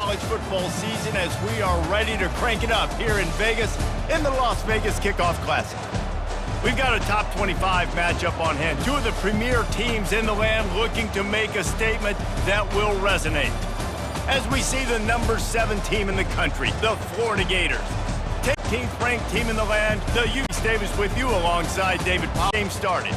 college football season as we are ready to crank it up here in Vegas in the Las Vegas Kickoff Classic. We've got a top 25 matchup on hand. Two of the premier teams in the land looking to make a statement that will resonate. As we see the number 7 team in the country, the Florida Gators. 15th ranked team in the land, the Utes. Davis with you alongside David Pop. Game started.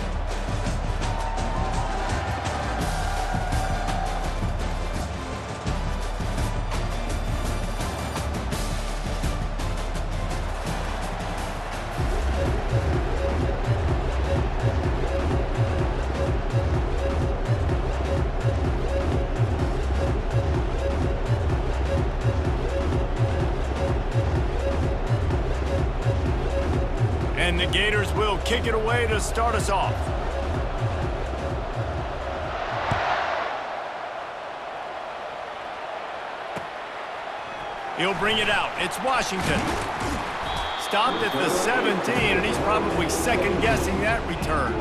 And the Gators will kick it away to start us off. He'll bring it out. It's Washington. Stopped at the 17, and he's probably second-guessing that return.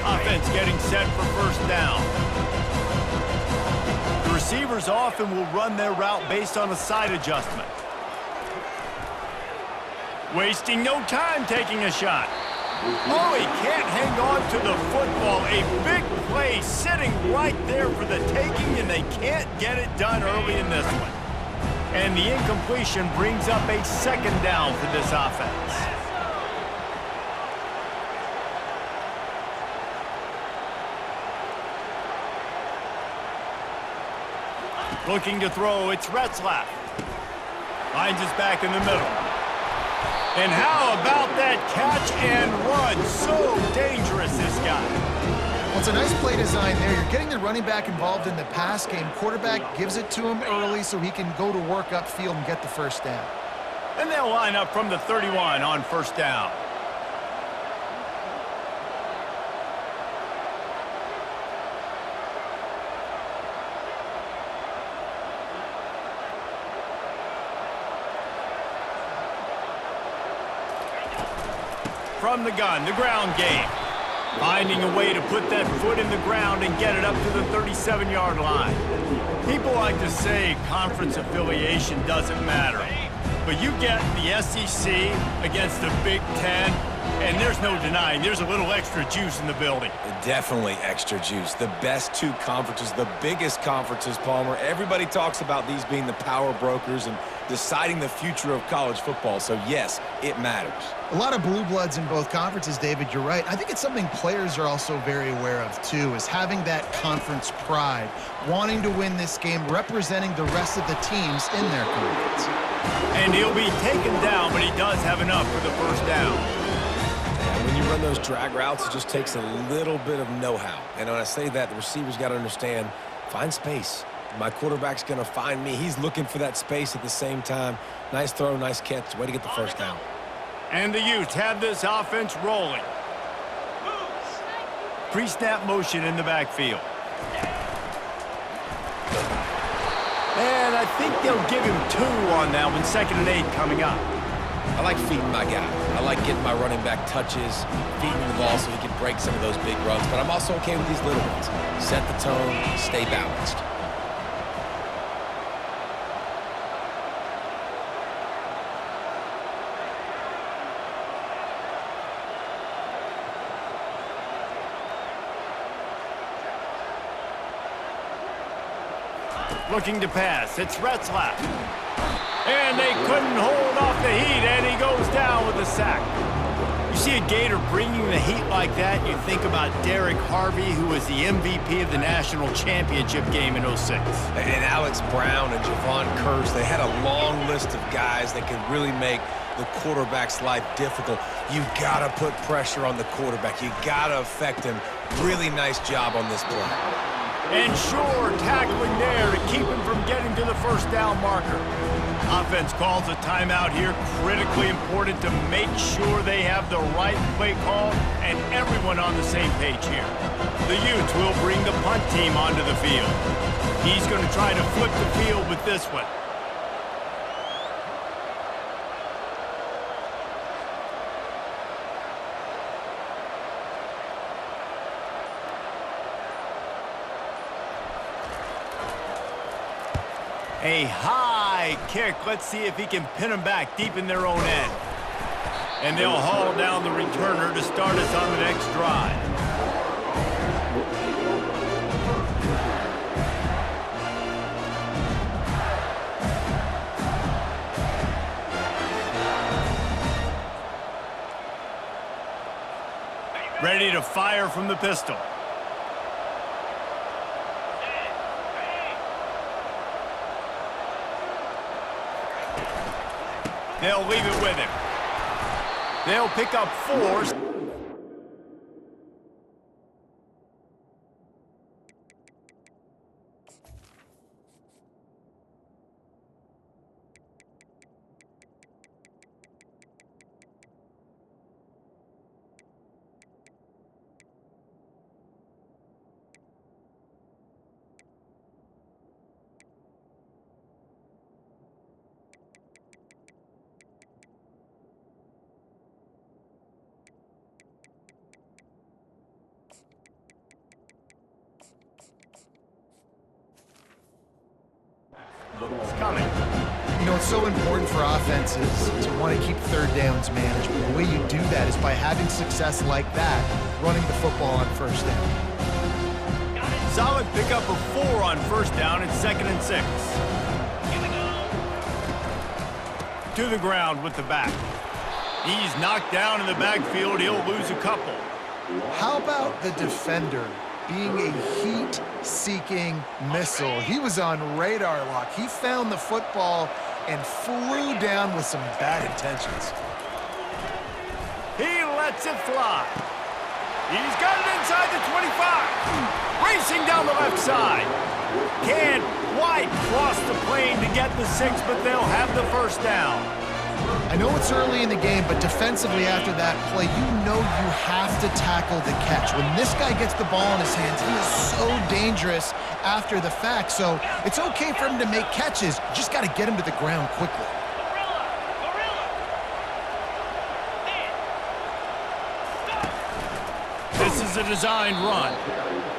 Offense getting set for first down. The receivers often will run their route based on a side adjustment. Wasting no time taking a shot. Oh, he can't hang on to the football. A big play sitting right there for the taking, and they can't get it done early in this one. And the incompletion brings up a second down for this offense. Looking to throw, it's Retzlaff. Finds his back in the middle. And how about that catch and run? So dangerous, this guy. Well, it's a nice play design there. You're getting the running back involved in the pass game. Quarterback gives it to him early so he can go to work upfield and get the first down. And they'll line up from the 31 on first down. From the gun, the ground game. Finding a way to put that foot in the ground and get it up to the 37-yard line. People like to say conference affiliation doesn't matter. But you get the SEC against the Big Ten, and there's no denying there's a little extra juice in the building. Definitely extra juice. The best two conferences, the biggest conferences, Palmer. Everybody talks about these being the power brokers and deciding the future of college football. So, yes, it matters. A lot of blue bloods in both conferences, David. You're right. I think it's something players are also very aware of, too, is having that conference pride, wanting to win this game, representing the rest of the teams in their conference. And he'll be taken down, but he does have enough for the first down. When you run those drag routes, it just takes a little bit of know-how. And when I say that, the receivers got to understand, find space. My quarterback's going to find me. He's looking for that space at the same time. Nice throw, nice catch. Way to get the first down. And the Utes have this offense rolling. Pre-snap motion in the backfield. And I think they'll give him 2 on that one. 2nd and 8 coming up. I like feeding my guy. I like getting my running back touches, feeding him the ball so he can break some of those big runs. But I'm also okay with these little ones. Set the tone, stay balanced. Looking to pass. It's Retzlaff. And they couldn't hold off the heat, and he goes down with a sack. You see a Gator bringing the heat like that, you think about Derek Harvey, who was the MVP of the national championship game in '06. And Alex Brown and Javon Curse, they had a long list of guys that could really make the quarterback's life difficult. You gotta put pressure on the quarterback. You gotta affect him. Really nice job on this play. And sure, tackling there to keep him from getting to the first down marker. Offense calls a timeout here. Critically important to make sure they have the right play call and everyone on the same page here. The Utes will bring the punt team onto the field. He's going to try to flip the field with this one. A high kick. Let's see if he can pin them back deep in their own end. And they'll haul down the returner to start us on the next drive. Ready to fire from the pistol. They'll leave it with him. They'll pick up 4. It's coming. You know, it's so important for offenses to want to keep third downs managed. But the way you do that is by having success like that, running the football on first down. Solid pickup of 4 on first down and 2nd and 6. To the ground with the back. He's knocked down in the backfield. He'll lose a couple. How about the defender being a heat-seeking missile? He was on radar lock. He found the football and flew down with some bad intentions. He lets it fly. He's got it inside the 25. Racing down the left side. Can't quite cross the plane to get the 6, but they'll have the first down. I know it's early in the game, but defensively after that play, you know you have to tackle the catch. When this guy gets the ball in his hands, he is so dangerous after the fact. So it's okay for him to make catches. You just got to get him to the ground quickly. This is a designed run.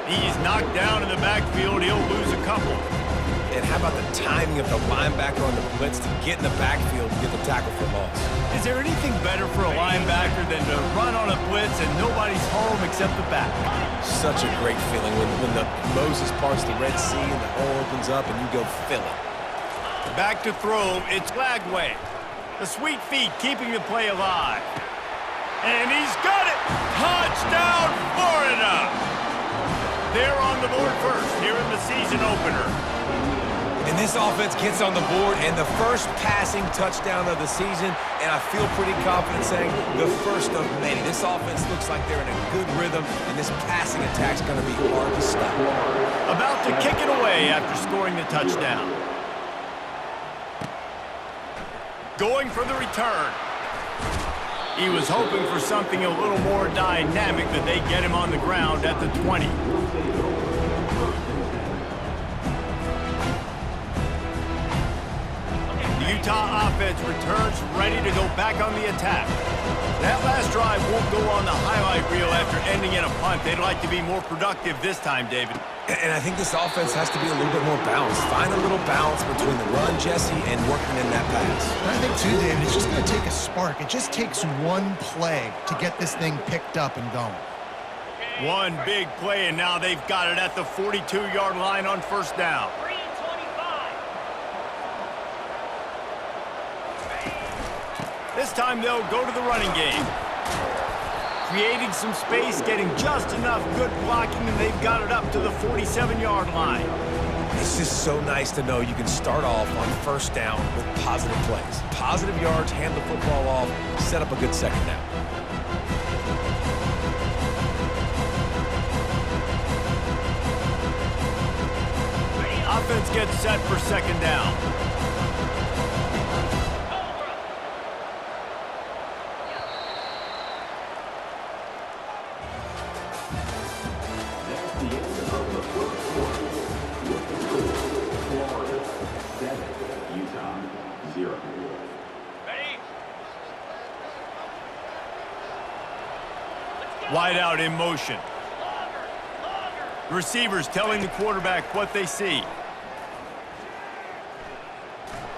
He's knocked down in the backfield. He'll lose a couple. And how about the timing of the linebacker on the blitz to get in the backfield and get the tackle for loss? Is there anything better for a linebacker than to run on a blitz and nobody's home except the back? Such a great feeling when the Moses parts the Red Sea and the hole opens up and you go fill it. Back to throw, it's Lagway. The sweet feet keeping the play alive. And he's got it! Touchdown, Florida! They're on the board first here in the season opener. And this offense gets on the board and the first passing touchdown of the season, and I feel pretty confident saying the first of many. This offense looks like they're in a good rhythm, and this passing attack's going to be hard to stop. About to kick it away after scoring the touchdown. Going for the return. He was hoping for something a little more dynamic, but they get him on the ground at the 20. The Utah offense returns ready to go back on the attack. That last drive won't go on the highlight reel after ending in a punt. They'd like to be more productive this time, David. And I think this offense has to be a little bit more balanced. Find a little balance between the run, Jesse, and working in that pass. And I think, too, David, it's just going to take a spark. It just takes one play to get this thing picked up and going. One big play, and now they've got it at the 42-yard line on first down. This time they'll go to the running game. Creating some space, getting just enough good blocking, and they've got it up to the 47-yard line. It's just so nice to know you can start off on first down with positive plays. Positive yards, hand the football off, set up a good second down. Offense gets set for second down. Wide out in motion. Receivers telling the quarterback what they see.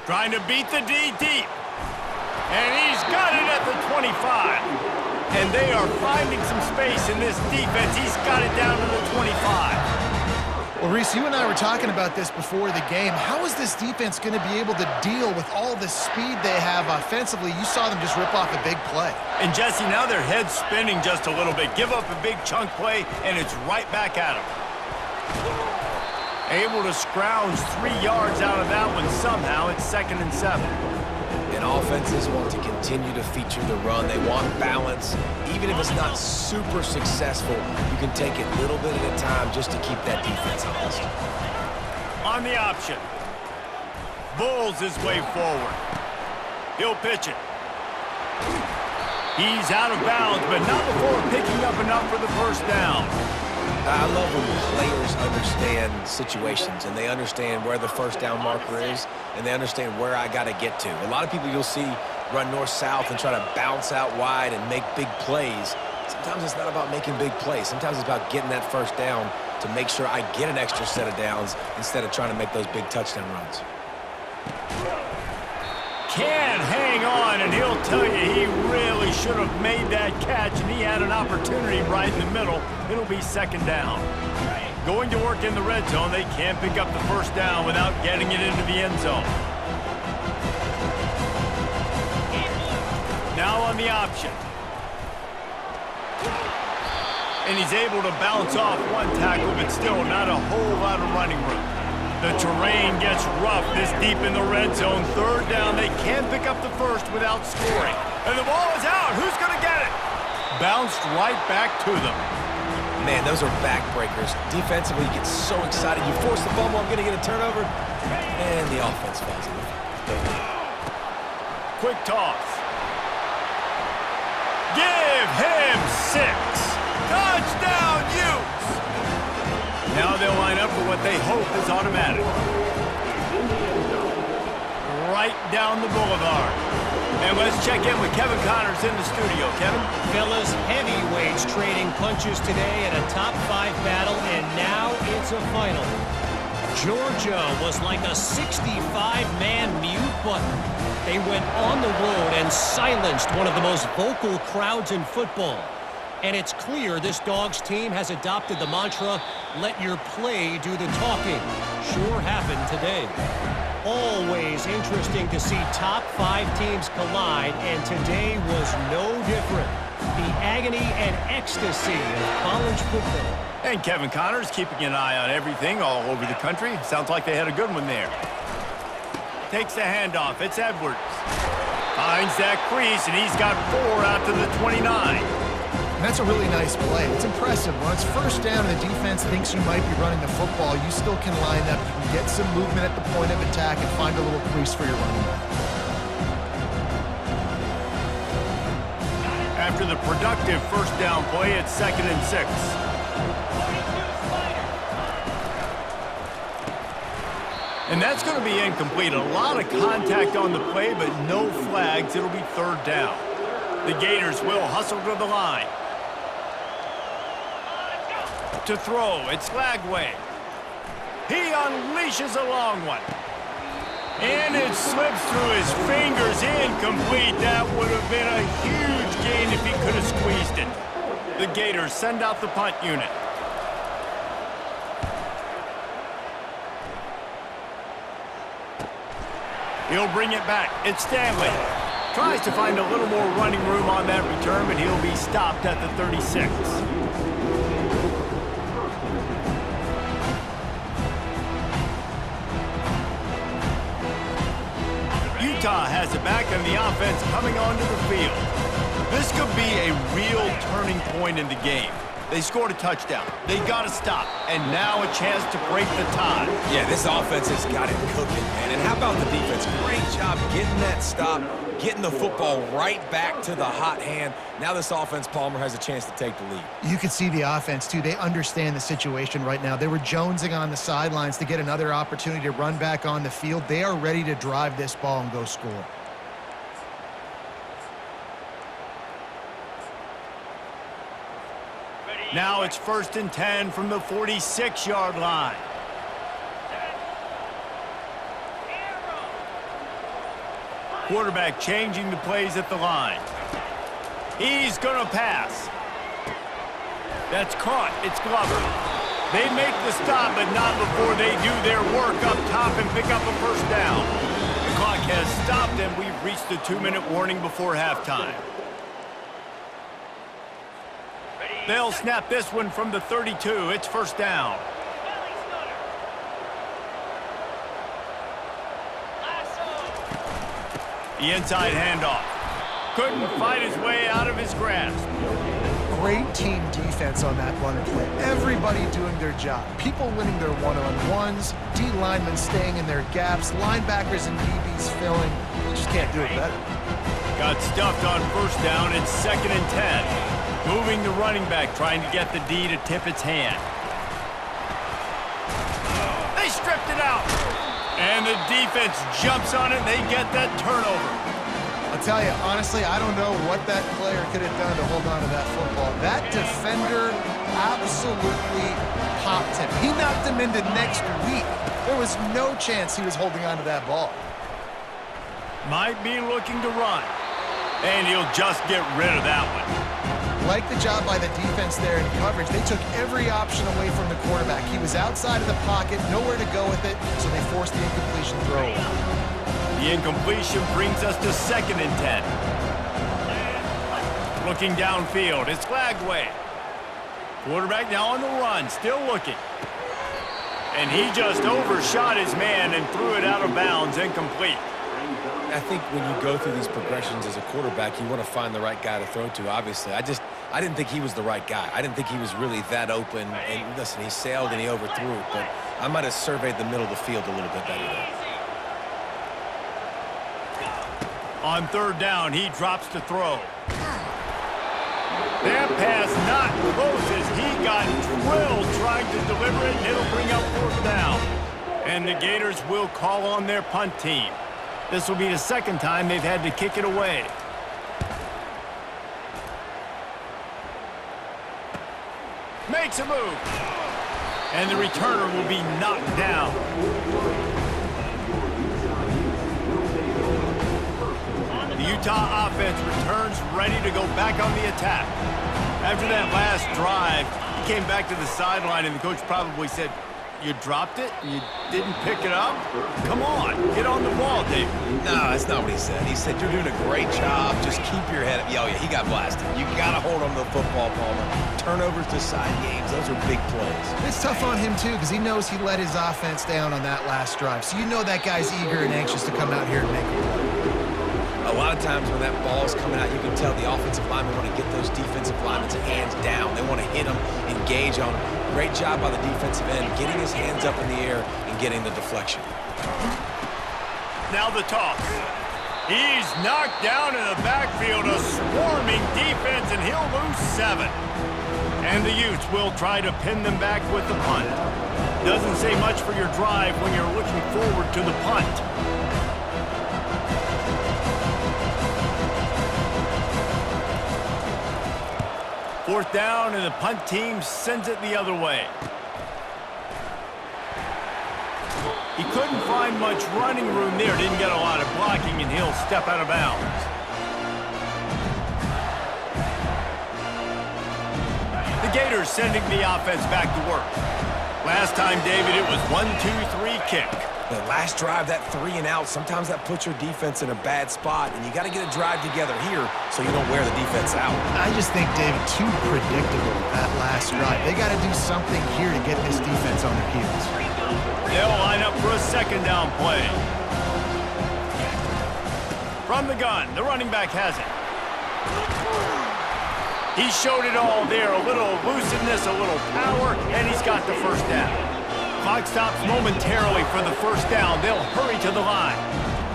Trying to beat the D deep. And he's got it at the 25. And they are finding some space in this defense. He's got it down to the 25. Well, Reese, you and I were talking about this before the game. How is this defense going to be able to deal with all the speed they have offensively? You saw them just rip off a big play. And Jesse, now their head's spinning just a little bit. Give up a big chunk play, and it's right back at them. Able to scrounge 3 yards out of that one somehow. It's 2nd and 7. And offenses want to continue to feature the run. They want balance. Even if it's not super successful, you can take it a little bit at a time just to keep that defense honest. On the option. Bulls his way forward. He'll pitch it. He's out of bounds, but not before picking up enough for the first down. I love when players understand situations and they understand where the first down marker is and they understand where I got to get to. A lot of people you'll see run north-south and try to bounce out wide and make big plays. Sometimes it's not about making big plays. Sometimes it's about getting that first down to make sure I get an extra set of downs instead of trying to make those big touchdown runs. Can hang on, and he'll tell you he really should have made that catch, and he had an opportunity right in the middle. It'll be 2nd down. Going to work in the red zone, they can't pick up the first down without getting it into the end zone. Now on the option. And he's able to bounce off one tackle, but still not a whole lot of running room. The terrain gets rough this deep in the red zone. 3rd down, they can't pick up the first without scoring. And the ball is out. Who's going to get it? Bounced right back to them. Man, those are backbreakers. Defensively, you get so excited. You force the fumble, I'm going to get a turnover. And the offense falls away. Quick toss. Give him 6. Touchdown, Utes. Now they'll line up for what they hope is automatic. Right down the boulevard. And let's check in with Kevin Connors in the studio. Kevin? Fellas, heavyweights trading punches today in a top 5 battle, and now it's a final. Georgia was like a 65-man mute button. They went on the road and silenced one of the most vocal crowds in football. And it's clear this Dogs team has adopted the mantra, let your play do the talking. Sure happened today. Always interesting to see top 5 teams collide, and today was no different. The agony and ecstasy of college football. And Kevin Connors keeping an eye on everything all over the country. Sounds like they had a good one there. Takes the handoff. It's Edwards. Finds that crease, and he's got 4 out to the 29. And that's a really nice play. It's impressive. When it's first down and the defense thinks you might be running the football, you still can line up. You can get some movement at the point of attack and find a little crease for your running back. After the productive first down play, it's 2nd and 6. And that's going to be incomplete. A lot of contact on the play, but no flags. It'll be 3rd down. The Gators will hustle to the line. To throw, it's Lagway. He unleashes a long one. And it slips through his fingers, incomplete. That would have been a huge gain if he could have squeezed it. The Gators send out the punt unit. He'll bring it back. It's Stanley. Tries to find a little more running room on that return, but he'll be stopped at the 36. Utah has it back, and the offense coming onto the field. This could be a real turning point in the game. They scored a touchdown. They got to stop. And now a chance to break the tie. Yeah, this offense has got it cooking, man. And how about the defense? Great job getting that stop, getting the football right back to the hot hand. Now this offense, Palmer, has a chance to take the lead. You can see the offense, too. They understand the situation right now. They were jonesing on the sidelines to get another opportunity to run back on the field. They are ready to drive this ball and go score. Now it's 1st and 10 from the 46-yard line. Quarterback changing the plays at the line. He's going to pass. That's caught. It's Glover. They make the stop, but not before they do their work up top and pick up a first down. The clock has stopped, and we've reached the 2-minute warning before halftime. They'll snap this one from the 32. It's first down. The inside handoff. Couldn't fight his way out of his grasp. Great team defense on that runner play. Everybody doing their job. People winning their one-on-ones, D linemen staying in their gaps, linebackers and DBs filling. You just can't do it better. Got stuffed on first down. It's 2nd and 10. Moving the running back, trying to get the D to tip its hand. They stripped it out. And the defense jumps on it, and they get that turnover. I'll tell you, honestly, I don't know what that player could have done to hold on to that football. That defender absolutely popped him. He knocked him into next week. There was no chance he was holding on to that ball. Might be looking to run. And he'll just get rid of that one. Like the job by the defense there in coverage. They took every option away from the quarterback. He was outside of the pocket, nowhere to go with it, so they forced the incompletion throw. The incompletion brings us to 2nd and 10. Looking downfield, it's Lagway. Quarterback now on the run, still looking. And he just overshot his man and threw it out of bounds, incomplete. I think when you go through these progressions as a quarterback, you want to find the right guy to throw to, obviously. I didn't think he was the right guy. I didn't think he was really that open. And listen, he sailed and he overthrew it, but I might have surveyed the middle of the field a little bit better there. On 3rd down, he drops to throw. That pass not close as he got drilled trying to deliver it, and it'll bring up 4th down. And the Gators will call on their punt team. This will be the 2nd time they've had to kick it away. Makes a move. And the returner will be knocked down. The Utah offense returns ready to go back on the attack. After that last drive, he came back to the sideline, and the coach probably said, "You dropped it? You didn't pick it up? Come on, get on the ball, Dave." No, that's not what he said. He said, "You're doing a great job. Just keep your head up." Oh, yeah, he got blasted. You got to hold on to the football, Palmer. Turnovers decide games. Those are big plays. It's tough on him, too, because he knows he let his offense down on that last drive. So you know that guy's eager and anxious to come out here and make a play. A lot of times when that ball's coming out, you can tell the offensive linemen want to get those defensive linemen's hands down. They want to hit them, engage on them. Great job by the defensive end, getting his hands up in the air and getting the deflection. Now the toss. He's knocked down in the backfield, a swarming defense, and he'll lose 7. And the Utes will try to pin them back with the punt. Doesn't say much for your drive when you're looking forward to the punt. Fourth down, and the punt team sends it the other way. He couldn't find much running room there. Didn't get a lot of blocking, and he'll step out of bounds. The Gators sending the offense back to work. Last time, David, it was 1-2-3 kick. The last drive, that 3 and out, sometimes that puts your defense in a bad spot, and you got to get a drive together here so you don't wear the defense out. I just think, David, too predictable that last drive. They got to do something here to get this defense on their heels. They'll line up for a 2nd down play. From the gun, the running back has it. He showed it all there, a little elusiveness, a little power, and he's got the first down. Clock stops momentarily for the first down. They'll hurry to the line.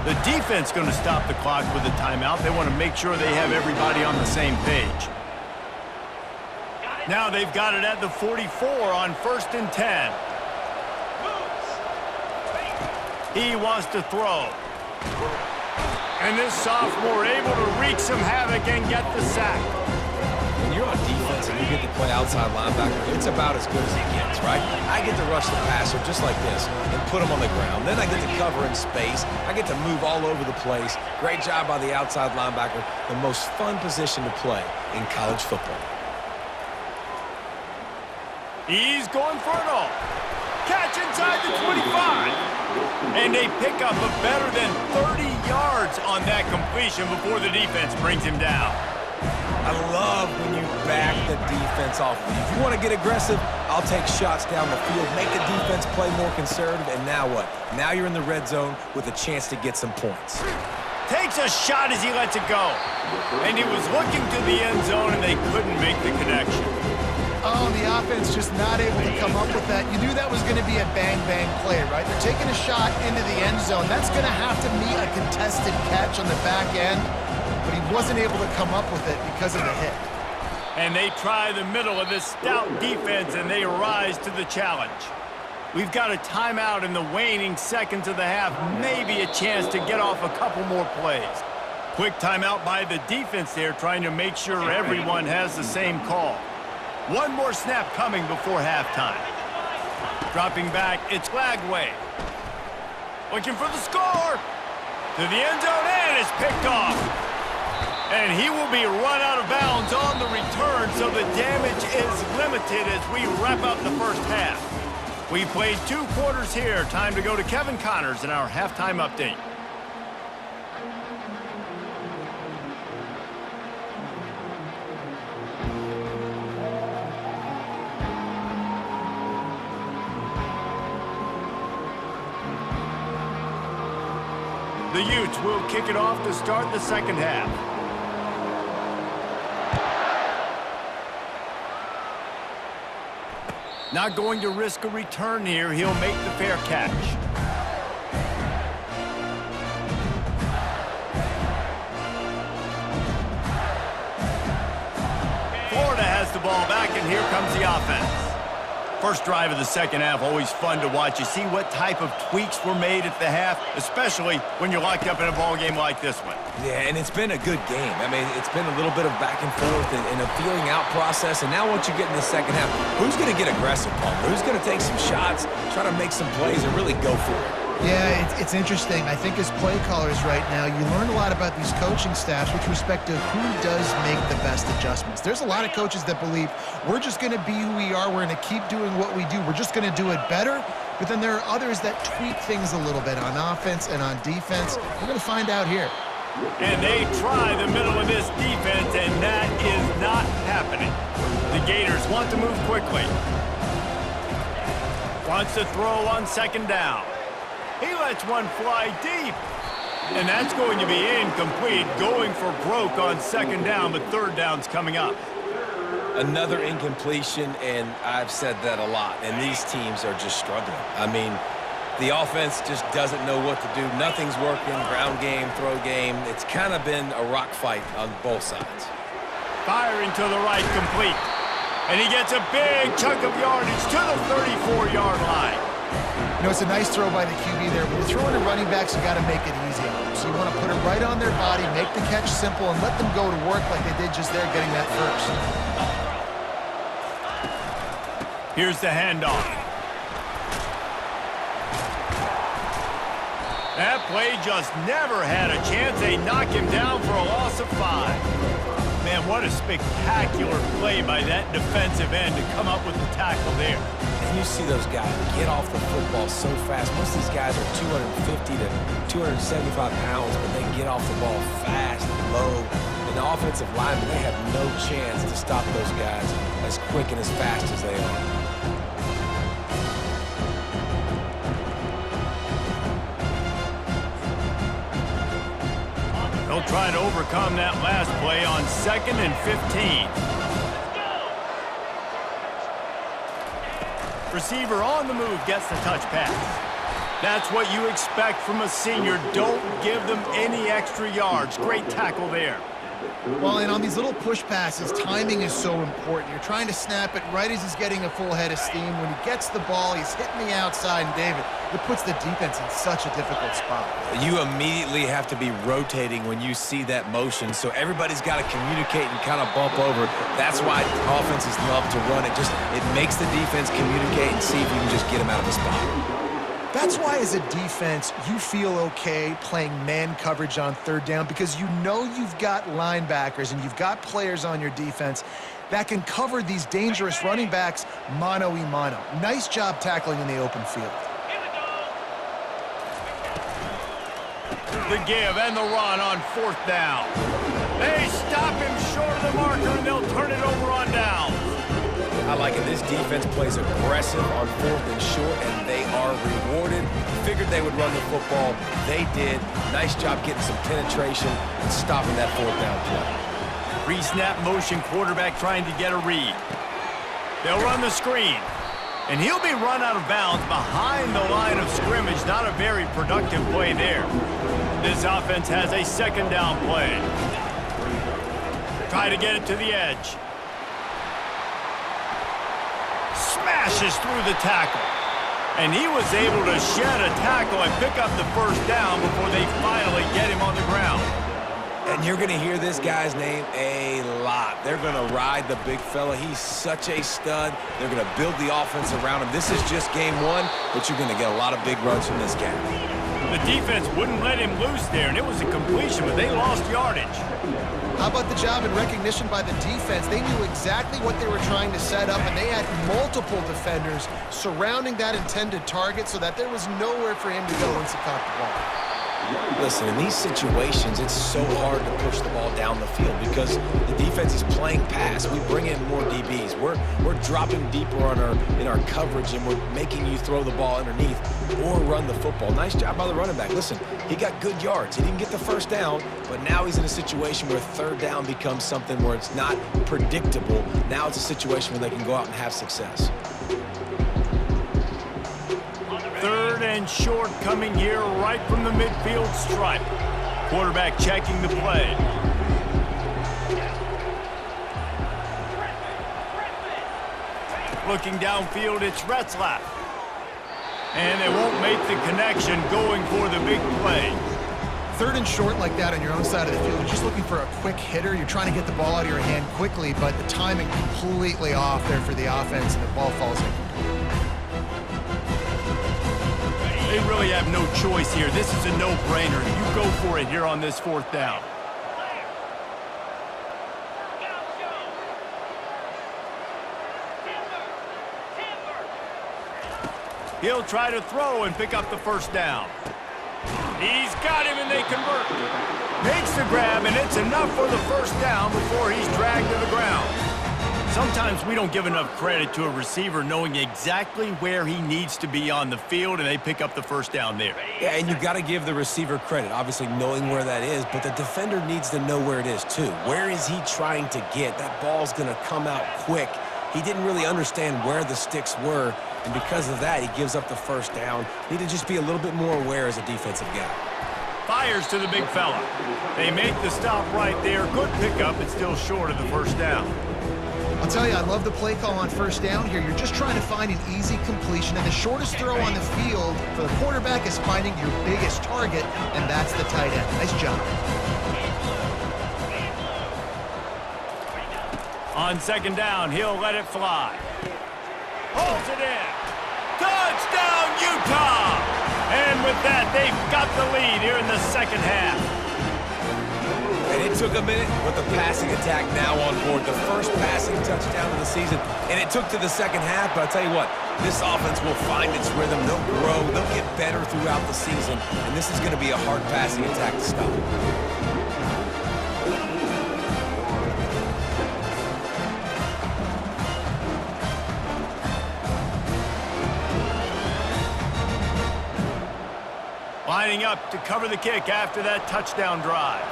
The defense going to stop the clock with a timeout. They want to make sure they have everybody on the same page. Now they've got it at the 44 on 1st and 10. He wants to throw. And this sophomore able to wreak some havoc and get the sack. When you're on defense and you get to play outside linebacker, it's about as good as he gets, right? I get to rush the passer just like this and put him on the ground. Then I get to cover in space. I get to move all over the place. Great job by the outside linebacker. The most fun position to play in college football. He's going for it all. Catch inside the 25. And they pick up a better than 30 yards on that completion before the defense brings him down. I love when you back the defense off. If you want to get aggressive, I'll take shots down the field, make the defense play more conservative, and now what? Now you're in the red zone with a chance to get some points. Takes a shot as he lets it go. And he was looking to the end zone, and they couldn't make the connection. Oh, the offense just not able to come up with that. You knew that was going to be a bang-bang play, right? They're taking a shot into the end zone. That's going to have to be a contested catch on the back end, but he wasn't able to come up with it because of the hit. And they try the middle of this stout defense, and they rise to the challenge. We've got a timeout in the waning seconds of the half, maybe a chance to get off a couple more plays. Quick timeout by the defense there, trying to make sure everyone has the same call. One more snap coming before halftime. Dropping back, it's Lagway. Looking for the score. To the end zone, and it's picked off. And he will be run out of bounds on the return, so the damage is limited as we wrap up the first half. We've played 2 quarters here. Time to go to Kevin Connors in our halftime update. The Utes will kick it off to start the second half. Not going to risk a return here. He'll make the fair catch. Florida has the ball back, and here comes the offense. First drive of the second half, always fun to watch. You see what type of tweaks were made at the half, especially when you're locked up in a ball game like this one. Yeah, and it's been a good game. I mean, it's been a little bit of back and forth and a feeling out process. And now once you get in the second half, who's going to get aggressive, Paul? Who's going to take some shots, try to make some plays, and really go for it? Yeah, it's interesting. I think as play callers right now, you learn a lot about these coaching staffs with respect to who does make the best adjustments. There's a lot of coaches that believe we're just going to be who we are. We're going to keep doing what we do. We're just going to do it better. But then there are others that tweak things a little bit on offense and on defense. We're going to find out here. And they try the middle of this defense, and that is not happening. The Gators want to move quickly. Wants to throw on second down. He lets one fly deep. And that's going to be incomplete, going for broke on second down, but third down's coming up. Another incompletion, and I've said that a lot, and these teams are just struggling. I mean, the offense just doesn't know what to do. Nothing's working, ground game, throw game. It's kind of been a rock fight on both sides. Firing to the right, complete. And he gets a big chunk of yardage to the 34-yard line. You know, it's a nice throw by the QB there. When you're throwing to running backs, you got to make it easy on them. So you want to put it right on their body, make the catch simple, and let them go to work like they did just there, getting that first. Here's the handoff. That play just never had a chance. They knock him down for a loss of 5. Man, what a spectacular play by that defensive end to come up with the tackle there. And you see those guys get off the football so fast. Most of these guys are 250 to 275 pounds, but they get off the ball fast, low. And the offensive linemen, they have no chance to stop those guys as quick and as fast as they are. They'll try to overcome that last play on 2nd and 15. Receiver on the move gets the touch pass. That's what you expect from a senior. Don't give them any extra yards. Great tackle there. Well, and on these little push passes, timing is so important. You're trying to snap it right as he's getting a full head of steam. When he gets the ball, he's hitting the outside, and David, it puts the defense in such a difficult spot. You immediately have to be rotating when you see that motion, so everybody's got to communicate and kind of bump over. That's why offenses love to run it. It makes the defense communicate and see if you can just get him out of the spot. That's why, as a defense, you feel okay playing man coverage on third down, because you know you've got linebackers and you've got players on your defense that can cover these dangerous running backs mano-a-mano. Nice job tackling in the open field. The give and the run on fourth down. They stop him short of the marker, and they'll turn it over on downs. I like it. This defense plays aggressive on fourth and short, and they are rewarded. Figured they would run the football. They did. Nice job getting some penetration and stopping that fourth down play. Pre-snap motion quarterback trying to get a read. They'll run the screen, and he'll be run out of bounds behind the line of scrimmage. Not a very productive play there. This offense has a second down play. Try to get it to the edge. Smashes through the tackle. And he was able to shed a tackle and pick up the first down before they finally get him on the ground. And you're going to hear this guy's name a lot. They're going to ride the big fella. He's such a stud. They're going to build the offense around him. This is just game one, but you're going to get a lot of big runs from this guy. The defense wouldn't let him loose there, and it was a completion, but they lost yardage. How about the job and recognition by the defense? They knew exactly what they were trying to set up, and they had multiple defenders surrounding that intended target so that there was nowhere for him to go once he caught the ball. Listen, in these situations, it's so hard to push the ball down the field because the defense is playing pass. We bring in more DBs. We're dropping deeper in our coverage, and we're making you throw the ball underneath or run the football. Nice job by the running back. Listen, he got good yards. He didn't get the first down, but now he's in a situation where third down becomes something where it's not predictable. Now it's a situation where they can go out and have success. Third and short coming here right from the midfield stripe. Quarterback checking the play. Looking downfield, it's Retzlaff. And they won't make the connection going for the big play. Third and short like that on your own side of the field, you're just looking for a quick hitter. You're trying to get the ball out of your hand quickly, but the timing completely off there for the offense, and the ball falls incomplete. They really have no choice here. This is a no-brainer. You go for it here on this fourth down. He'll try to throw and pick up the first down. He's got him, and they convert. Makes the grab, and it's enough for the first down before he's dragged to the ground. Sometimes we don't give enough credit to a receiver knowing exactly where he needs to be on the field, and they pick up the first down there. Yeah, and you've got to give the receiver credit, obviously knowing where that is, but the defender needs to know where it is too. Where is he trying to get? That ball's going to come out quick. He didn't really understand where the sticks were, and because of that, he gives up the first down. Need to just be a little bit more aware as a defensive guy. Fires to the big fella. They make the stop right there. Good pickup. It's still short of the first down. I'll tell you, I love the play call on first down here. You're just trying to find an easy completion, and the shortest throw on the field for the quarterback is finding your biggest target, and that's the tight end. Nice job. On second down, he'll let it fly. Holds it in. Touchdown, Utah! And with that, they've got the lead here in the second half. And it took a minute, but the passing attack now on board. The first passing touchdown of the season, and it took to the second half, but I'll tell you what, this offense will find its rhythm. They'll grow. They'll get better throughout the season, and this is going to be a hard passing attack to stop. Lining up to cover the kick after that touchdown drive.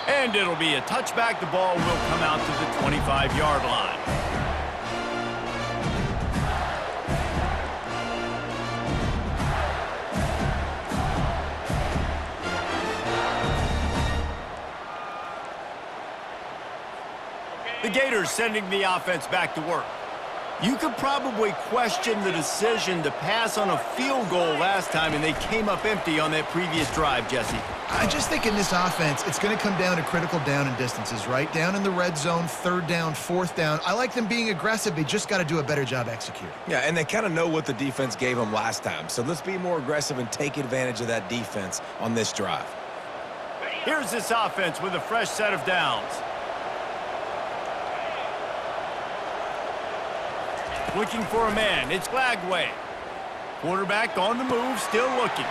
And it'll be a touchback. The ball will come out to the 25-yard line. The Gators sending the offense back to work. You could probably question the decision to pass on a field goal last time, and they came up empty on that previous drive, Jesse. I just think in this offense, it's going to come down to critical down and distances, right? Down in the red zone, third down, fourth down. I like them being aggressive. They just got to do a better job executing. Yeah, and they kind of know what the defense gave them last time. So let's be more aggressive and take advantage of that defense on this drive. Here's this offense with a fresh set of downs. Looking for a man. It's Glagway. Quarterback on the move, still looking.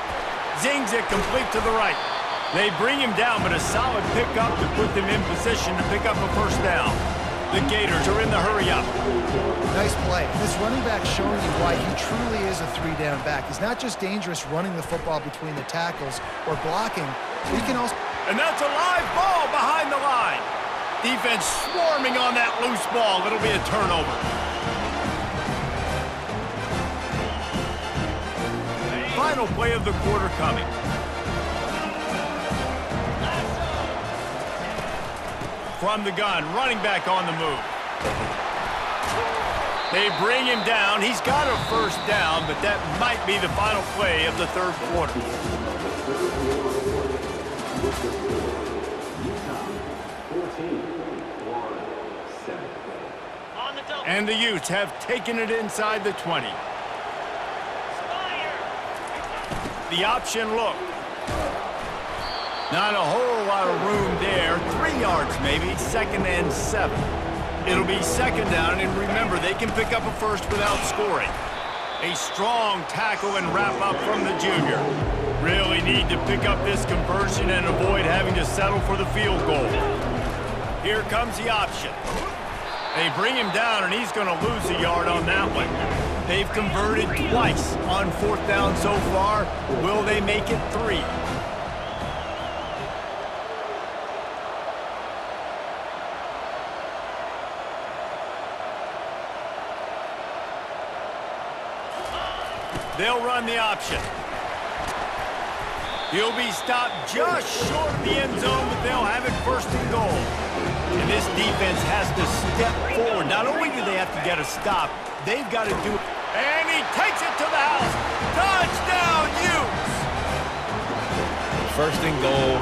Zings it complete to the right. They bring him down, but a solid pickup to put them in position to pick up a first down. The Gators are in the hurry-up. Nice play. This running back showing you why he truly is a three-down back. He's not just dangerous running the football between the tackles or blocking. He can also... And that's a live ball behind the line. Defense swarming on that loose ball. It'll be a turnover. Final play of the quarter coming. From the gun, running back on the move. They bring him down. He's got a first down, but that might be the final play of the third quarter. And the Utes have taken it inside the 20. The option look. Not a whole lot of room there. 3 yards maybe, 2nd and 7. It'll be 2nd down, and remember, they can pick up a first without scoring. A strong tackle and wrap up from the junior. Really need to pick up this conversion and avoid having to settle for the field goal. Here comes the option. They bring him down, and he's going to lose a yard on that one. They've converted twice on 4th down so far. Will they make it 3? They'll run the option. He'll be stopped just short of the end zone, but they'll have it 1st and goal. And this defense has to step forward. Not only do they have to get a stop, they've got to do it. And he takes it to the house. Touchdown, Utes! 1st and goal.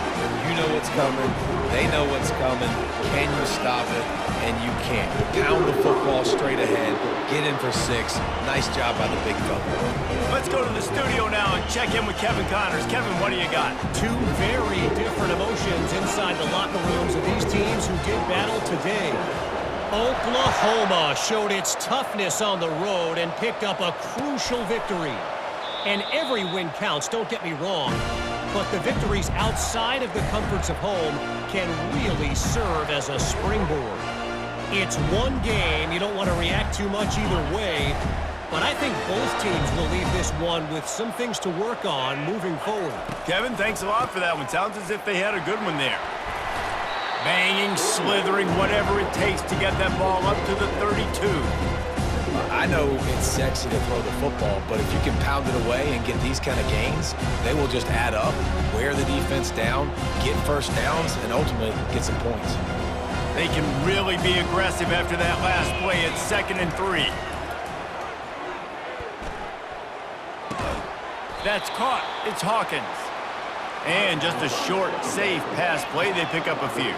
You know what's coming. They know what's coming. Can you stop it? And you can't. Pound the football straight ahead. Get in for 6. Nice job by the big fella. Let's go to the studio now and check in with Kevin Connors. Kevin, what do you got? 2 very different emotions inside the locker rooms of these teams who did battle today. Oklahoma showed its toughness on the road and picked up a crucial victory. And every win counts, don't get me wrong. But the victories outside of the comforts of home can really serve as a springboard. It's one game. You don't want to react too much either way. But I think both teams will leave this one with some things to work on moving forward. Kevin, thanks a lot for that one. Sounds as if they had a good one there. Banging, slithering, whatever it takes to get that ball up to the 32. I know it's sexy to throw the football, but if you can pound it away and get these kind of gains, they will just add up, wear the defense down, get first downs, and ultimately get some points. They can really be aggressive after that last play at 2nd and 3. That's caught. It's Hawkins. And just a short, safe pass play. They pick up a few.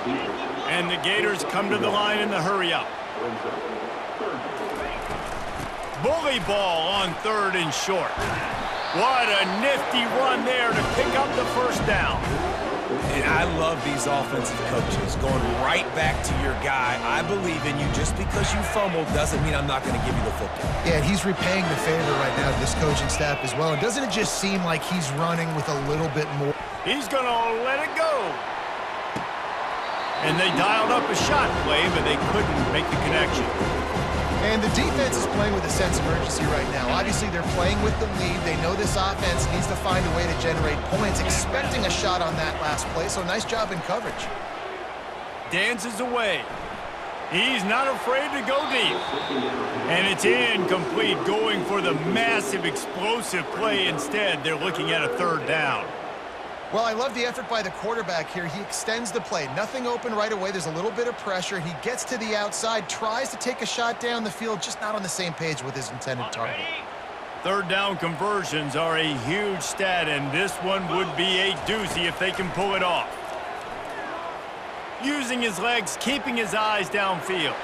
And the Gators come to the line in the hurry-up. Bully ball on 3rd and short. What a nifty run there to pick up the first down. And I love these offensive coaches going right back to your guy. I believe in you. Just because you fumbled doesn't mean I'm not going to give you the football. Yeah, and he's repaying the favor right now to this coaching staff as well. And doesn't it just seem like he's running with a little bit more? He's going to let it go. And they dialed up a shot play, but they couldn't make the connection. And the defense is playing with a sense of urgency right now. Obviously, they're playing with the lead. They know this offense needs to find a way to generate points, expecting a shot on that last play. So nice job in coverage. Dances away. He's not afraid to go deep. And it's incomplete, going for the massive explosive play instead. They're looking at a 3rd down. Well, I love the effort by the quarterback here. He extends the play. Nothing open right away. There's a little bit of pressure. He gets to the outside, tries to take a shot down the field, just not on the same page with his intended target. Third down conversions are a huge stat, and this one would be a doozy if they can pull it off. Using his legs, keeping his eyes downfield.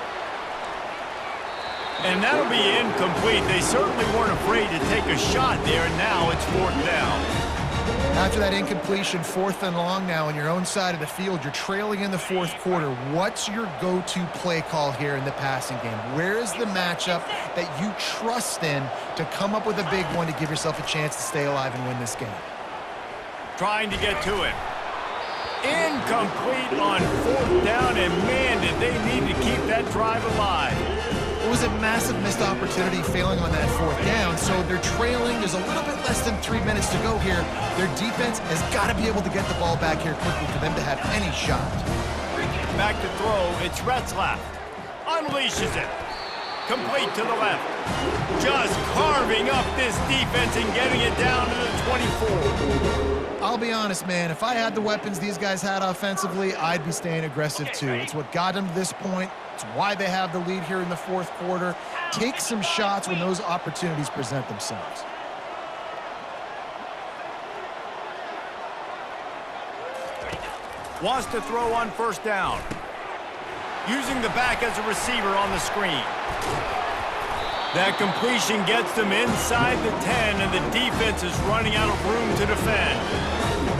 And that'll be incomplete. They certainly weren't afraid to take a shot there, and now it's 4th down. After that incompletion, 4th and long now on your own side of the field, you're trailing in the 4th quarter. What's your go-to play call here in the passing game? Where is the matchup that you trust in to come up with a big one to give yourself a chance to stay alive and win this game? Trying to get to it. Incomplete on 4th down, and man, did they need to keep that drive alive. It was a massive missed opportunity failing on that 4th down, so they're trailing. There's a little bit less than 3 minutes to go here. Their defense has got to be able to get the ball back here quickly for them to have any shot. Back to throw, it's Retzlaff. Unleashes it. Complete to the left. Just carving up this defense and getting it down to the 24. I'll be honest, man. If I had the weapons these guys had offensively, I'd be staying aggressive too. It's what got them to this point. It's why they have the lead here in the 4th quarter. Take some shots when those opportunities present themselves. Wants to throw on 1st down. Using the back as a receiver on the screen. That completion gets them inside the 10, and the defense is running out of room to defend.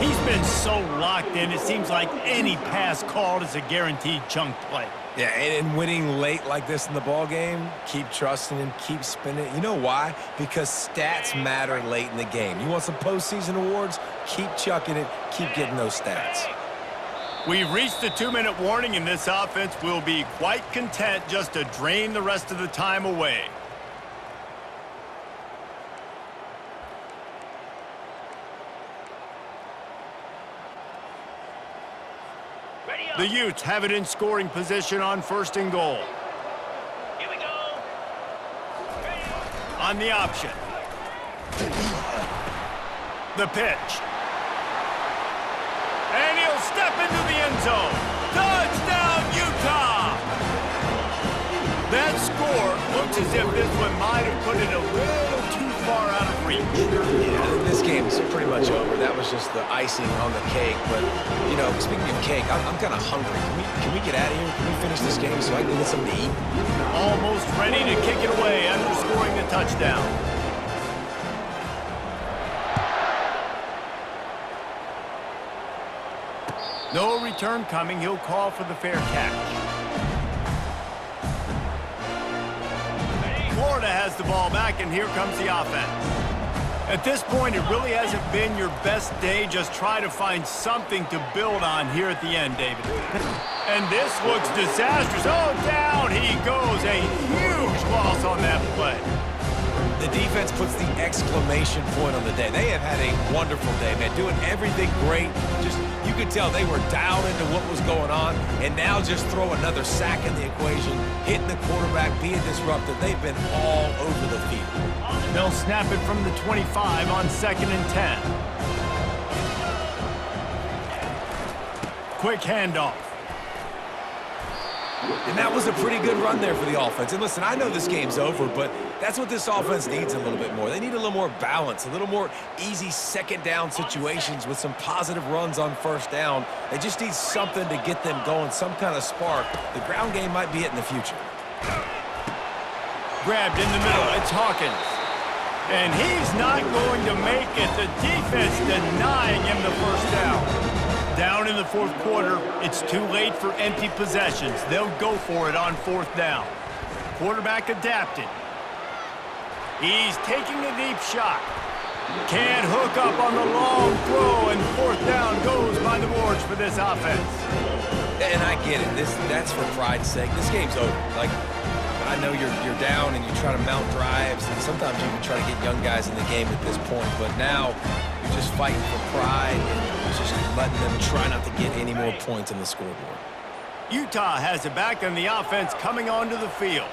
He's been so locked in, it seems like any pass called is a guaranteed chunk play. Yeah, and winning late like this in the ball game, keep trusting him, keep spinning. You know why? Because stats matter late in the game. You want some postseason awards? Keep chucking it, keep getting those stats. We've reached the 2-minute warning, and this offense will be quite content just to drain the rest of the time away. The Utes have it in scoring position on 1st and goal. Here we go. On the option. The pitch. And he'll step into the end zone. Touchdown, Utah! That score looks as if this one might have put it a little too far out of reach. Yeah, this game's pretty much over. That was just the icing on the cake. But, you know, speaking of cake, I'm kind of hungry. Can we get out of here? Can we finish this game so I can get something to eat? Almost ready to kick it away after scoring the touchdown. No return coming. He'll call for the fair catch. Florida has the ball back, and here comes the offense. At this point, it really hasn't been your best day. Just try to find something to build on here at the end, David. And this looks disastrous. Oh, down he goes. A huge loss on that play. The defense puts the exclamation point on the day. They have had a wonderful day, man. Doing everything great. Just, you could tell they were dialed into what was going on, and now just throw another sack in the equation, hitting the quarterback, being disruptive. They've been all over the field. They'll snap it from the 25 on 2nd and 10. Quick handoff. And that was a pretty good run there for the offense. And listen, I know this game's over, but that's what this offense needs a little bit more. They need a little more balance, a little more easy 2nd down situations with some positive runs on 1st down. They just need something to get them going, some kind of spark. The ground game might be it in the future. Grabbed in the middle. It's Hawkins. And he's not going to make it. The defense denying him the 1st down. Down in the 4th quarter, it's too late for empty possessions. They'll go for it on 4th down. Quarterback adapted. He's taking a deep shot. Can't hook up on the long throw, and 4th down goes by the boards for this offense. And I get it. That's for pride's sake. This game's over. Like, I know you're down and you try to mount drives, and sometimes you can try to get young guys in the game at this point. But now you're just fighting for pride and just letting them try not to get any more points on the scoreboard. Utah has it back on the offense coming onto the field.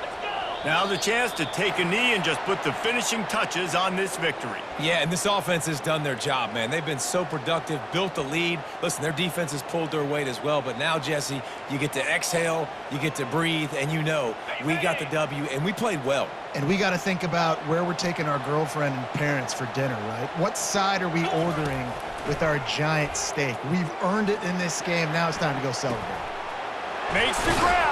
Now the chance to take a knee and just put the finishing touches on this victory. Yeah, and this offense has done their job, man. They've been so productive, built the lead. Listen, their defense has pulled their weight as well, but now, Jesse, you get to exhale, you get to breathe, and you know we got the W, and we played well. And we got to think about where we're taking our girlfriend and parents for dinner, right? What side are we ordering with our giant steak? We've earned it in this game. Now it's time to go celebrate. Makes the grab.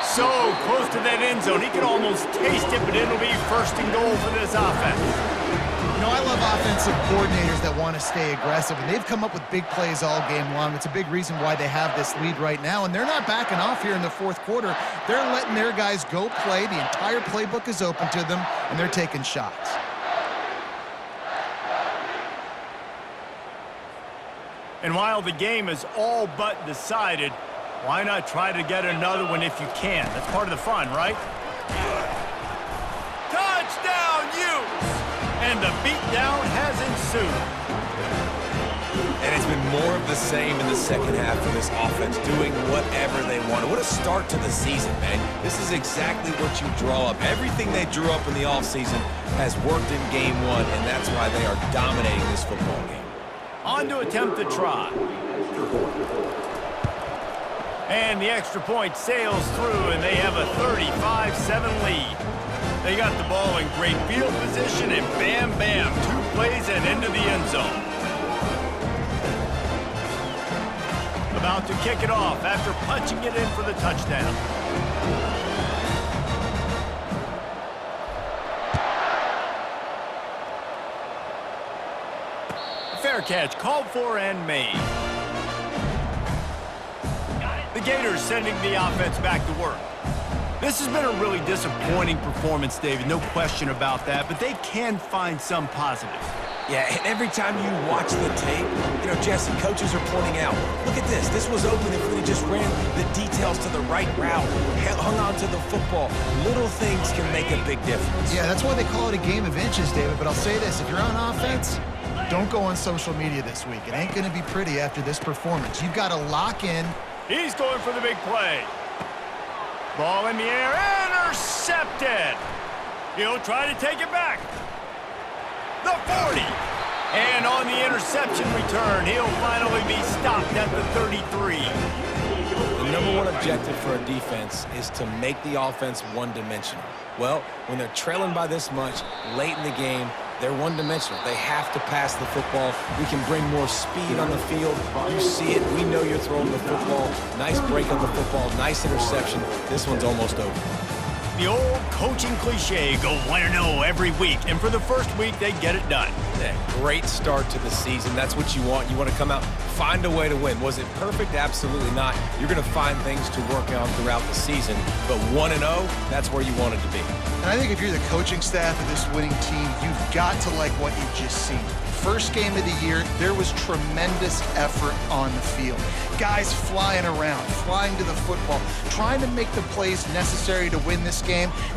So close to that end zone. He can almost taste it, but it'll be first and goal for this offense. You know, I love offensive coordinators that want to stay aggressive, and they've come up with big plays all game long. It's a big reason why they have this lead right now, and they're not backing off here in the fourth quarter. They're letting their guys go play. The entire playbook is open to them, and they're taking shots. And while the game is all but decided, why not try to get another one if you can? That's part of the fun, right? Touchdown, Utes! And the beatdown has ensued. And it's been more of the same in the second half of this offense, doing whatever they want. What a start to the season, man. This is exactly what you draw up. Everything they drew up in the offseason has worked in game one, and that's why they are dominating this football game. On to attempt the try. And the extra point sails through, and they have a 35-7 lead. They got the ball in great field position, and bam, bam, 2 plays and into the end zone. About to kick it off after punching it in for the touchdown. Fair catch called for and made. The Gators sending the offense back to work. This has been a really disappointing performance, David, no question about that, but they can find some positives. Yeah, and every time you watch the tape, you know, Jesse, coaches are pointing out, look at this. This was open if we just ran the details to the right route, hung on to the football. Little things can make a big difference. Yeah, that's why they call it a game of inches, David. But I'll say this, if you're on offense, don't go on social media this week. It ain't going to be pretty after this performance. You've got to lock in. He's going for the big play. Ball in the air, intercepted. He'll try to take it back. The 40. And on the interception return, he'll finally be stopped at the 33. The number one objective for a defense is to make the offense one-dimensional. Well, when they're trailing by this much late in the game, they're one-dimensional. They have to pass the football. We can bring more speed on the field. You see it. We know you're throwing the football. Nice break on the football. Nice interception. This one's almost over. The old coaching cliche, go 1-0 every week. And for the first week, they get it done. Yeah, great start to the season. That's what you want. You want to come out, find a way to win. Was it perfect? Absolutely not. You're going to find things to work on throughout the season. But 1-0, that's where you want it to be. And I think if you're the coaching staff of this winning team, you've got to like what you've just seen. First game of the year, there was tremendous effort on the field. Guys flying around, flying to the football, trying to make the plays necessary to win this game.